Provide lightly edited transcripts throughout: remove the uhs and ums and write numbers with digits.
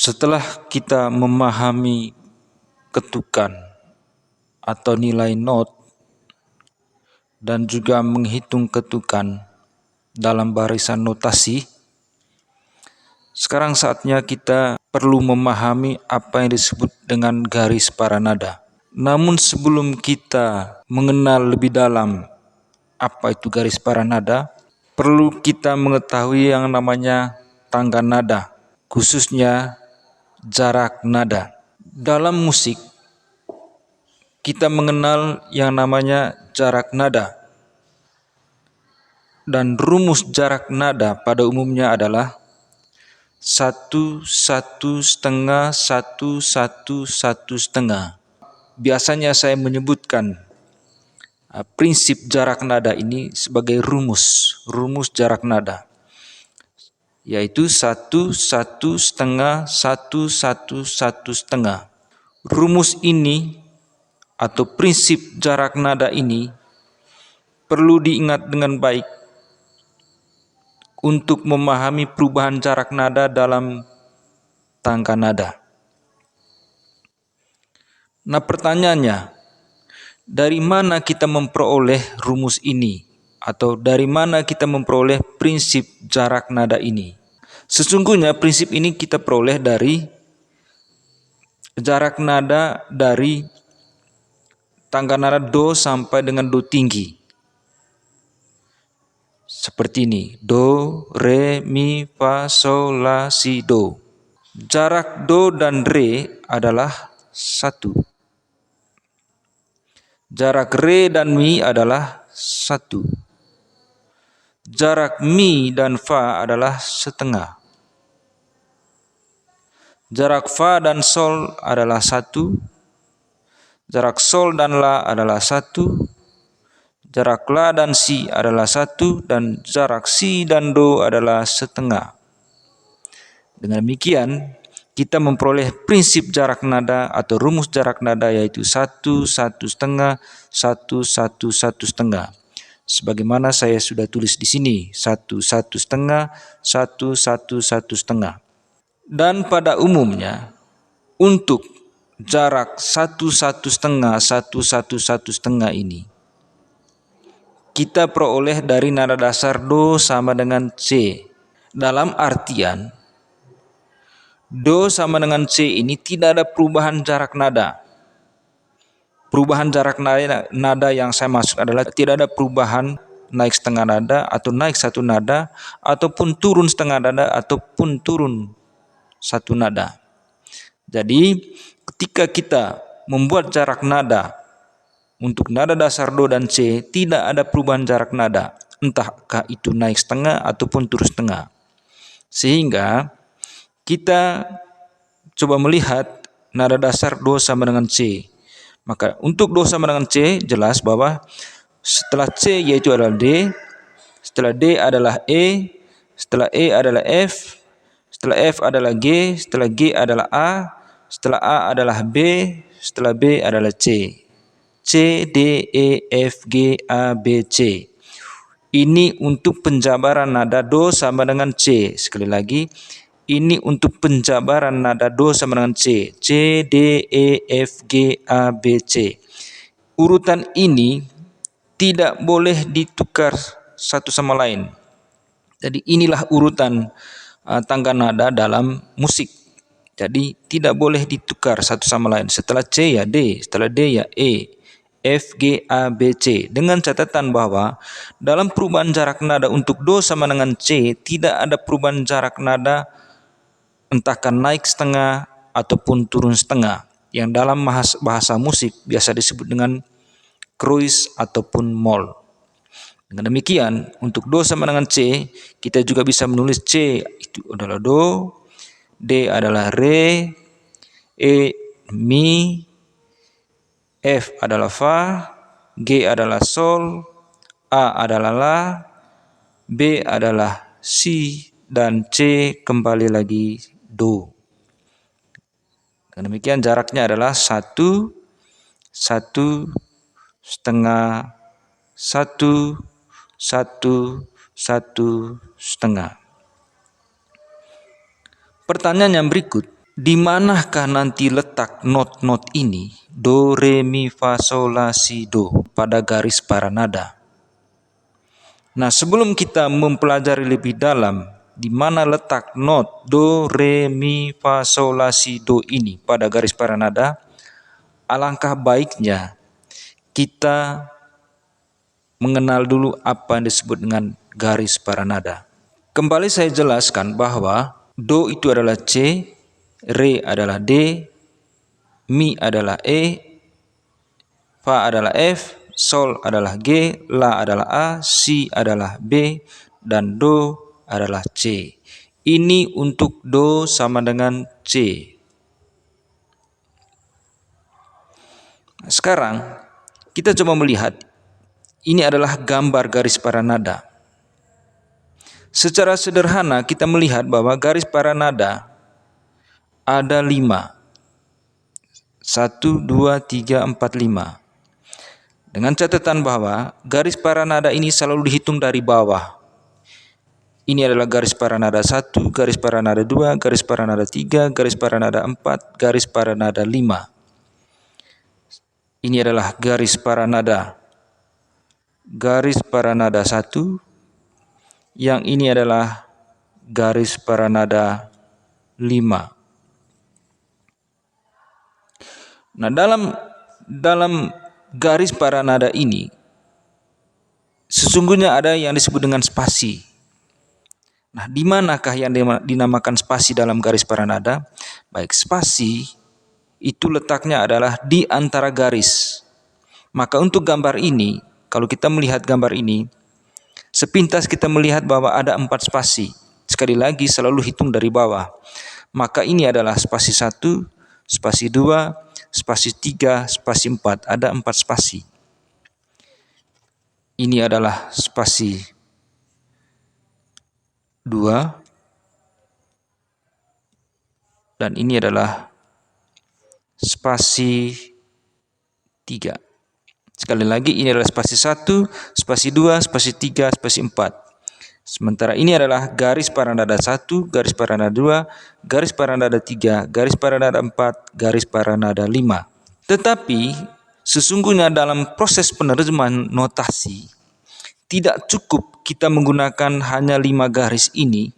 Setelah kita memahami ketukan atau nilai not dan juga menghitung ketukan dalam barisan notasi, sekarang saatnya kita perlu memahami apa yang disebut dengan garis paranada. Namun sebelum kita mengenal lebih dalam apa itu garis paranada, perlu kita mengetahui yang namanya tangga nada, khususnya jarak nada. Dalam musik, kita mengenal yang namanya jarak nada. Dan rumus jarak nada pada umumnya adalah 1, 1, setengah, 1, 1, 1, setengah. Biasanya saya menyebutkan prinsip jarak nada ini sebagai rumus jarak nada, yaitu 1, 1, setengah, 1, 1, 1, setengah. Rumus ini atau prinsip jarak nada ini perlu diingat dengan baik untuk memahami perubahan jarak nada dalam tangga nada. Nah, pertanyaannya, dari mana kita memperoleh rumus ini? Atau dari mana kita memperoleh prinsip jarak nada ini? Sesungguhnya prinsip ini kita peroleh dari jarak nada dari tangga nada do sampai dengan do tinggi. Seperti ini, do, re, mi, fa, sol, la, si, do. Jarak do dan re adalah 1. Jarak re dan mi adalah 1. Jarak mi dan fa adalah setengah. Jarak fa dan sol adalah 1. Jarak sol dan la adalah 1. Jarak la dan si adalah 1. Dan jarak si dan do adalah setengah. Dengan demikian, kita memperoleh prinsip jarak nada atau rumus jarak nada, yaitu 1, 1 setengah, 1, 1, 1 setengah. Sebagaimana saya sudah tulis di sini, 1, 1 setengah, 1, 1, 1 setengah. Dan pada umumnya, untuk jarak 1, 1 setengah, 1, 1, 1 setengah ini, kita peroleh dari nada dasar do sama dengan C. Dalam artian, do sama dengan C ini tidak ada perubahan jarak nada. Perubahan jarak nada yang saya maksud adalah tidak ada perubahan naik setengah nada atau naik satu nada, ataupun turun setengah nada ataupun turun satu nada. Jadi ketika kita membuat jarak nada untuk nada dasar do dan C, tidak ada perubahan jarak nada, entahkah itu naik setengah ataupun turun setengah. Sehingga kita coba melihat nada dasar do sama dengan C. Maka untuk do sama dengan C, jelas bahwa setelah C yaitu adalah D, setelah D adalah E, setelah E adalah F, setelah F adalah G, setelah G adalah A, setelah A adalah B, setelah B adalah C. C, D, E, F, G, A, B, C. Ini untuk penjabaran nada do sama dengan C. Sekali lagi, ini untuk penjabaran nada do sama dengan C. C, D, E, F, G, A, B, C. Urutan ini tidak boleh ditukar satu sama lain. Jadi inilah urutan tangga nada dalam musik. Jadi tidak boleh ditukar satu sama lain. Setelah C ya D, setelah D ya E, F, G, A, B, C. Dengan catatan bahwa dalam perubahan jarak nada untuk do sama dengan C, tidak ada perubahan jarak nada entahkah naik setengah ataupun turun setengah, yang dalam bahasa musik biasa disebut dengan kruis ataupun mol. Dengan demikian, untuk do sama dengan C, kita juga bisa menulis C itu adalah do, D adalah re, E mi, F adalah fa, G adalah sol, A adalah la, B adalah si, dan C kembali lagi do. Dan demikian jaraknya adalah 1, 1 setengah, 1, 1, 1 setengah. Pertanyaan yang berikut, Di manakah nanti letak not-not ini? Do, re, mi, fa, sol, la, si, do pada garis para nada. Nah, sebelum kita mempelajari lebih dalam di mana letak not do, re, mi, fa, sol, la, si, do ini pada garis para nada, alangkah baiknya kita mengenal dulu apa yang disebut dengan garis para nada. Kembali saya jelaskan bahwa do itu adalah C, re adalah D, mi adalah E, fa adalah F, sol adalah G, la adalah A, si adalah B, dan do adalah C. Ini untuk do sama dengan C. Sekarang kita coba melihat ini adalah gambar garis para nada. Secara sederhana kita melihat bahwa garis para nada ada 5. 1, 2, 3, 4, 5. Dengan catatan bahwa garis para nada ini selalu dihitung dari bawah. Ini adalah garis para nada 1, garis para nada 2, garis para nada 3, garis para nada 4, garis para nada 5. Ini adalah garis para nada 1, yang ini adalah garis para nada 5. Nah, dalam garis para nada ini sesungguhnya ada yang disebut dengan spasi. Nah, di manakah yang dinamakan spasi dalam garis para nada? Baik, spasi itu letaknya adalah di antara garis. Maka untuk gambar ini, kalau kita melihat gambar ini, sepintas kita melihat bahwa ada 4 spasi. Sekali lagi selalu hitung dari bawah. Maka ini adalah spasi 1, spasi 2, spasi 3, spasi 4. Ada 4 spasi. Ini adalah spasi 2. Dan ini adalah spasi 3. Sekali lagi ini adalah spasi 1, spasi 2, spasi 3, spasi 4. Sementara ini adalah garis para nada 1, garis para nada 2, garis para nada 3, garis para nada 4, garis para nada 5. Tetapi sesungguhnya dalam proses penerjemahan notasi tidak cukup kita menggunakan hanya 5 garis ini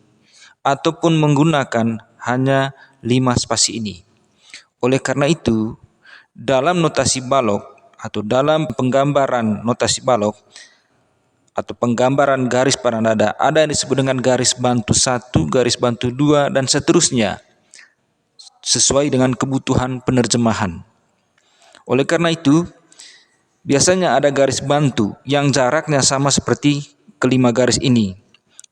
ataupun menggunakan hanya 5 spasi ini. Oleh karena itu, dalam notasi balok atau dalam penggambaran notasi balok atau penggambaran garis para nada ada yang disebut dengan garis bantu 1, garis bantu 2, dan seterusnya sesuai dengan kebutuhan penerjemahan. Oleh karena itu, biasanya ada garis bantu yang jaraknya sama seperti kelima garis ini,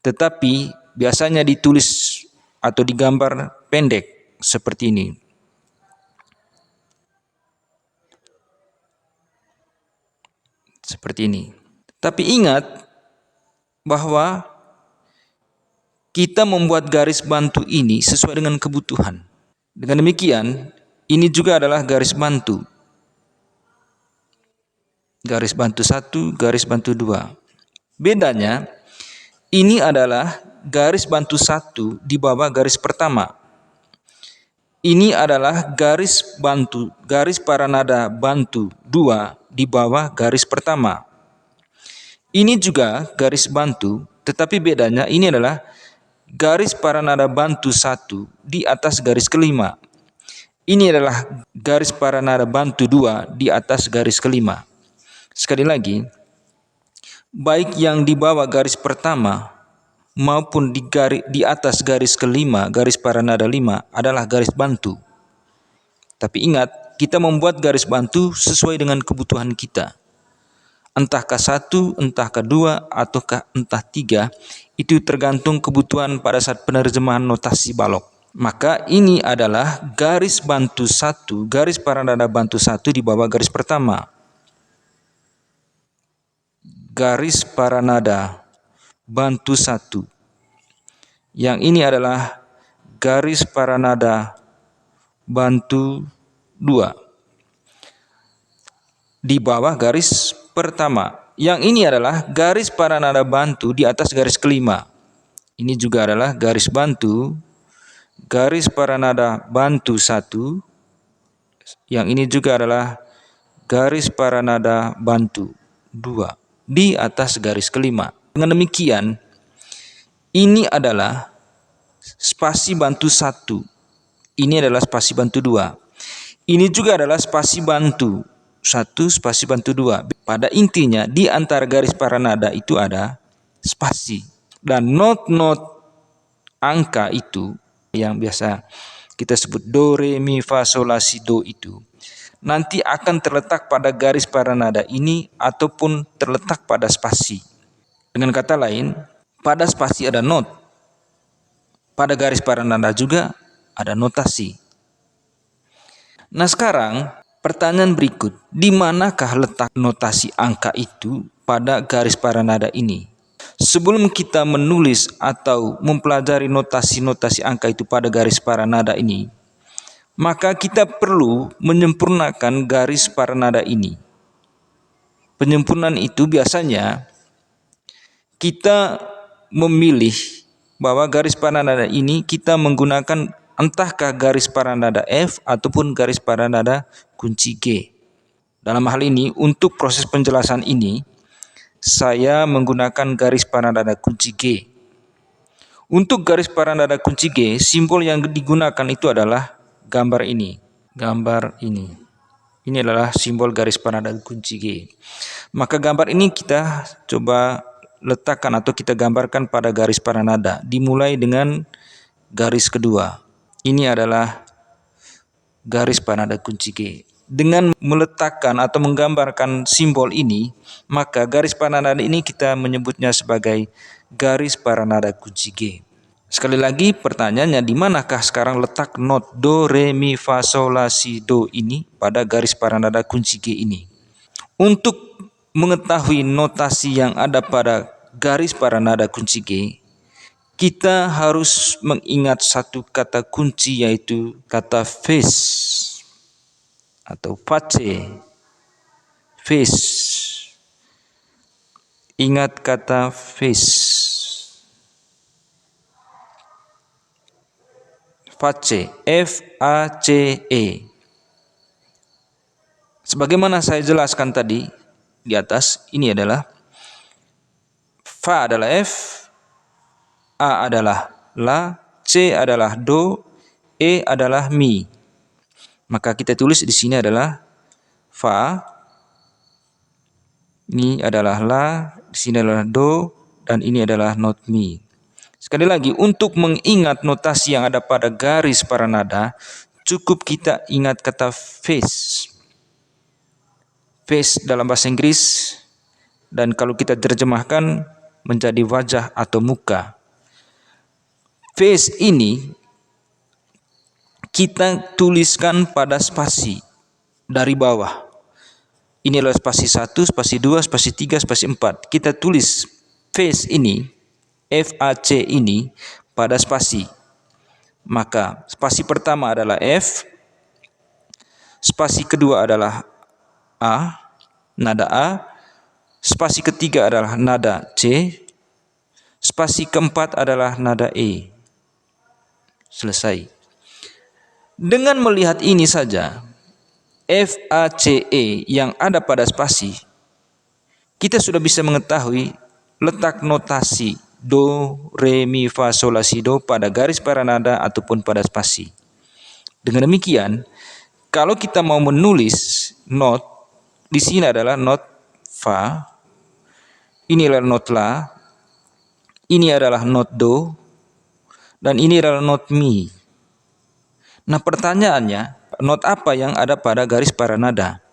tetapi biasanya ditulis atau digambar pendek seperti ini. Seperti ini. Tapi ingat bahwa kita membuat garis bantu ini sesuai dengan kebutuhan. Dengan demikian, ini juga adalah garis bantu. Garis bantu 1, garis bantu 2. Bedanya, ini adalah garis bantu 1 di bawah garis pertama. Ini adalah garis para nada bantu 2 di bawah garis pertama. Ini juga garis bantu, tetapi bedanya ini adalah garis para nada bantu 1 di atas garis kelima. Ini adalah garis para nada bantu 2 di atas garis kelima. Sekali lagi, baik yang di bawah garis pertama maupun di atas garis kelima, garis para nada 5 adalah garis bantu. Tapi ingat, kita membuat garis bantu sesuai dengan kebutuhan kita. Entahkah 1, entahkah 2, ataukah entah 3, itu tergantung kebutuhan pada saat penerjemahan notasi balok. Maka ini adalah garis bantu 1, garis para nada bantu 1 di bawah garis pertama. Garis para nada bantu 1. Yang ini adalah garis para nada bantu 2 di bawah garis pertama. Yang ini adalah garis para nada bantu di atas garis kelima. Ini juga adalah garis bantu garis paranada bantu 1, yang ini juga adalah garis paranada bantu 2 di atas garis kelima. Dengan demikian, ini adalah spasi bantu 1, ini adalah spasi bantu 2, ini juga adalah spasi bantu 1, spasi bantu 2. Pada intinya di antara garis paranada itu ada spasi. Dan not angka itu yang biasa kita sebut do, re, mi, fa, sol, la, si, do itu nanti akan terletak pada garis paranada ini ataupun terletak pada spasi. Dengan kata lain, pada spasi ada not, pada garis paranada juga ada notasi. Nah sekarang pertanyaan berikut, di manakah letak notasi angka itu pada garis paranada ini? Sebelum kita menulis atau mempelajari notasi-notasi angka itu pada garis paranada ini, maka kita perlu menyempurnakan garis paranada ini. Penyempurnaan itu biasanya kita memilih bahwa garis paranada ini kita menggunakan entahkah garis paranada F ataupun garis paranada kunci G. Dalam hal ini, untuk proses penjelasan ini, saya menggunakan garis paranada kunci G. Untuk garis paranada kunci G, simbol yang digunakan itu adalah gambar ini. Gambar ini. Ini adalah simbol garis paranada kunci G. Maka gambar ini kita coba letakkan atau kita gambarkan pada garis paranada. Dimulai dengan garis kedua. Ini adalah garis paranada kunci G. Dengan meletakkan atau menggambarkan simbol ini, maka garis paranada ini kita menyebutnya sebagai garis paranada kunci G. Sekali lagi pertanyaannya, di manakah sekarang letak not do, re, mi, fa, sol, la, si, do ini pada garis paranada kunci G ini? Untuk mengetahui notasi yang ada pada garis paranada kunci G, kita harus mengingat satu kata kunci, yaitu kata face atau face. Face. Ingat kata face. Face, F-A-C-E. Sebagaimana saya jelaskan tadi di atas, ini adalah fa adalah F, A adalah la, C adalah do, E adalah mi. Maka kita tulis di sini adalah fa, ini adalah la, di sini adalah do, dan ini adalah not mi. Sekali lagi, untuk mengingat notasi yang ada pada garis paranada, cukup kita ingat kata face. Face dalam bahasa Inggris, dan kalau kita terjemahkan menjadi wajah atau muka. Face ini kita tuliskan pada spasi dari bawah. Ini adalah spasi 1, spasi 2, spasi 3, spasi 4. Kita tulis face ini, F-A-C ini pada spasi. Maka spasi pertama adalah F, spasi kedua adalah A, nada A, spasi ketiga adalah nada C, spasi keempat adalah nada E. Selesai. Dengan melihat ini saja, F-A-C-E yang ada pada spasi, kita sudah bisa mengetahui letak notasi do, re, mi, fa, sol, la, si, do pada garis paranada ataupun pada spasi. Dengan demikian, kalau kita mau menulis not, di sini adalah not fa, ini adalah not la, ini adalah not do, dan ini adalah not mi. Nah pertanyaannya, not apa yang ada pada garis paranada?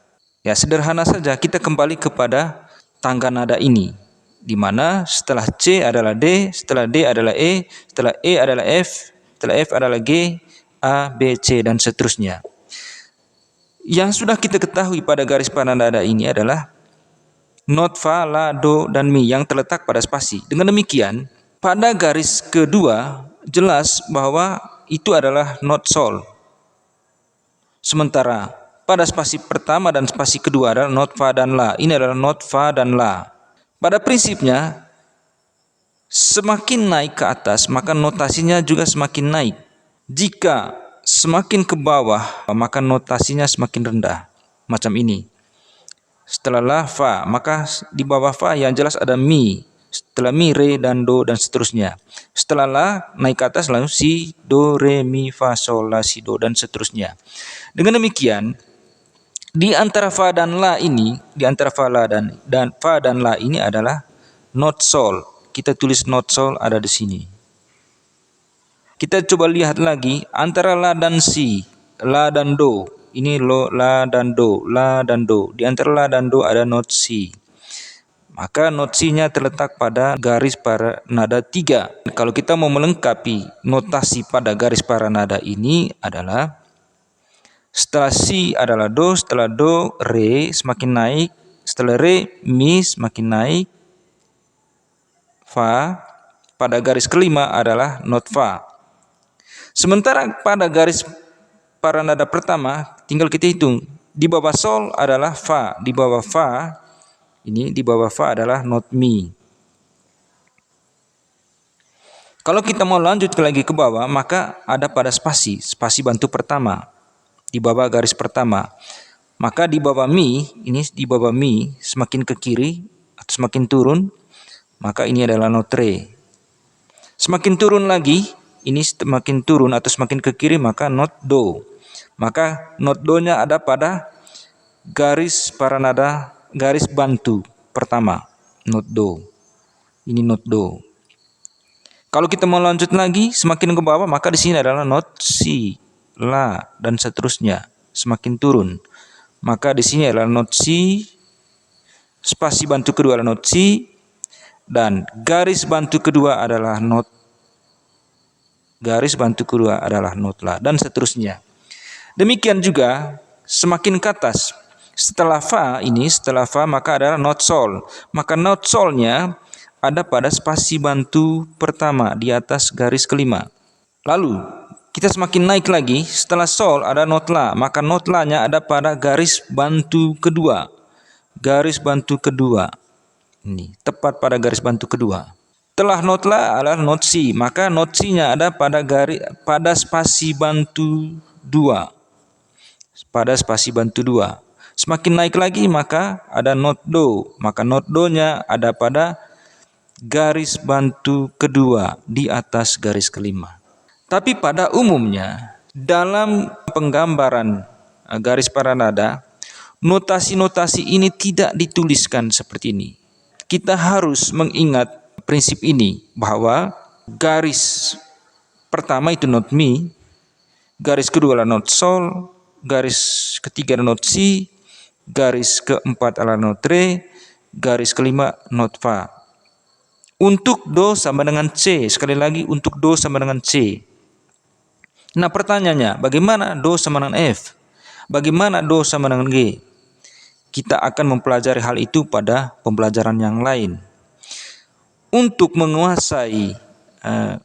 Ya sederhana saja, kita kembali kepada tangga nada ini, di mana setelah C adalah D, setelah D adalah E, setelah E adalah F, setelah F adalah G, A, B, C, dan seterusnya. Yang sudah kita ketahui pada garis paranada ini adalah not, fa, la, do, dan mi yang terletak pada spasi. Dengan demikian, pada garis kedua jelas bahwa itu adalah not sol. Sementara pada spasi pertama dan spasi kedua adalah not, fa, dan la. Ini adalah not, fa, dan la. Pada prinsipnya, semakin naik ke atas, maka notasinya juga semakin naik. Jika semakin ke bawah, maka notasinya semakin rendah. Macam ini. Setelah la, fa, maka di bawah fa yang jelas ada mi. Setelah mi, re, dan do, dan seterusnya. Setelah la, naik ke atas langsung si, do, re, mi, fa, sol, la, si, do, dan seterusnya. Dengan demikian, di antara fa dan la ini, di antara fa la dan fa dan la ini adalah not sol. Kita tulis not sol ada di sini. Kita coba lihat lagi antara la dan si, la dan do. Ini lo, la dan do, la dan do. Di antara la dan do ada not si. Maka not si-nya terletak pada garis para nada 3. Kalau kita mau melengkapi notasi pada garis para nada ini adalah setelah si adalah do, setelah do re semakin naik, setelah re mi semakin naik, fa, pada garis kelima adalah not fa. Sementara pada garis para nada pertama tinggal kita hitung. Di bawah sol adalah fa, di bawah fa ini di bawah fa adalah not mi. Kalau kita mau lanjut lagi ke bawah, maka ada pada spasi bantu pertama di bawah garis pertama. Maka di bawah mi, ini di bawah mi semakin ke kiri atau semakin turun, maka ini adalah not re. Semakin turun lagi, ini semakin turun atau semakin ke kiri, maka not do. Maka not do-nya ada pada garis para nada, garis bantu pertama, not do. Ini not do. Kalau kita mau lanjut lagi semakin ke bawah, maka di sini adalah not si, la, dan seterusnya semakin turun. Maka di sini adalah not si, spasi bantu kedua adalah not si, dan garis bantu kedua adalah not la, dan seterusnya. Demikian juga semakin ke atas. Setelah fa maka adalah not sol. Maka not solnya ada pada spasi bantu pertama di atas garis kelima. Lalu kita semakin naik lagi, setelah sol ada not la, maka not la-nya ada pada garis bantu kedua. Garis bantu kedua. Ini tepat pada garis bantu kedua. Setelah not la adalah not si, maka not si-nya ada pada spasi bantu 2. Pada spasi bantu 2. Semakin naik lagi maka ada not do, maka not do-nya ada pada garis bantu kedua di atas garis kelima. Tapi pada umumnya dalam penggambaran garis para nada, notasi-notasi ini tidak dituliskan seperti ini. Kita harus mengingat prinsip ini bahwa garis pertama itu not mi, garis kedua adalah not sol, garis ketiga adalah not si, garis keempat adalah not re, garis kelima not fa. Untuk do sama dengan C, sekali lagi untuk do sama dengan C. Nah pertanyaannya, bagaimana do sama dengan F? Bagaimana do sama dengan G? Kita akan mempelajari hal itu pada pembelajaran yang lain. Untuk menguasai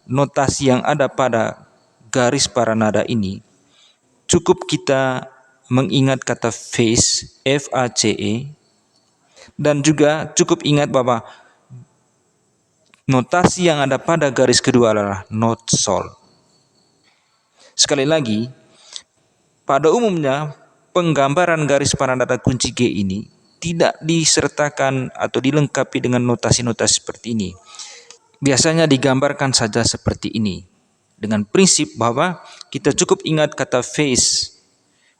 notasi yang ada pada garis para nada ini, cukup kita mengingat kata face, F-A-C-E, dan juga cukup ingat bahwa notasi yang ada pada garis kedua adalah not sol. Sekali lagi, pada umumnya penggambaran garis para nada kunci G ini tidak disertakan atau dilengkapi dengan notasi-notasi seperti ini. Biasanya digambarkan saja seperti ini, dengan prinsip bahwa kita cukup ingat kata face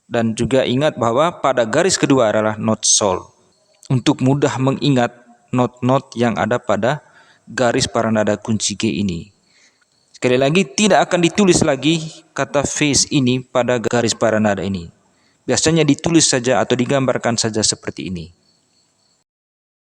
dan juga ingat bahwa pada garis kedua adalah not sol. Untuk mudah mengingat not-not yang ada pada garis para nada kunci G ini. Sekali lagi, tidak akan ditulis lagi kata face ini pada garis para nada ini. Biasanya ditulis saja atau digambarkan saja seperti ini.